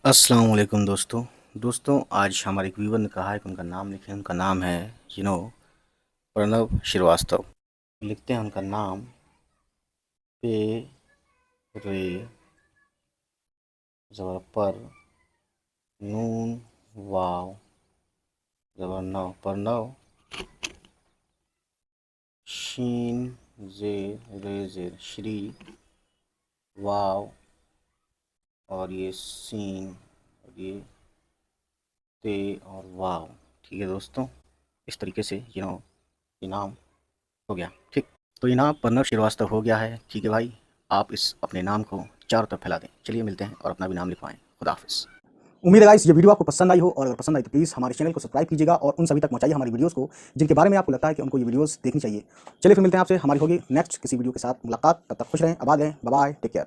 अस्सलाम वालेकुम दोस्तों आज हमारे एक व्यूवर ने कहा है कि उनका नाम लिखें। उनका नाम है प्रणव श्रीवास्तव। लिखते हैं उनका नाम पे रे ज़बर पर नून वाव ज़बर नव प्रणव शीन जेर रेजेर श्री वाव और ये सीन और ये ते और वाव। ठीक है दोस्तों, इस तरीके से ये नाम हो गया। ठीक, तो ये नाम प्रणव श्रीवास्तव हो गया है। ठीक है भाई, आप इस अपने नाम को चारों तरफ फैला दें। चलिए मिलते हैं और अपना भी नाम लिखवाएं। खुदा हाफिज़। उम्मीद है गाइस ये वीडियो आपको पसंद आई हो, और अगर पसंद आई तो प्लीज़ हमारे चैनल को सब्सक्राइब कीजिएगा और उन सभी तक पहुंचाइए हमारी वीडियोस को जिनके बारे में आपको लगता है कि उनको ये वीडियोस देखनी चाहिए। चलिए फिर मिलते हैं आपसे, हमारी होगी नेक्स्ट किसी वीडियो के साथ मुलाकात। तब तक खुश रहें, आबाद रहें, बाय बाय, टेक केयर।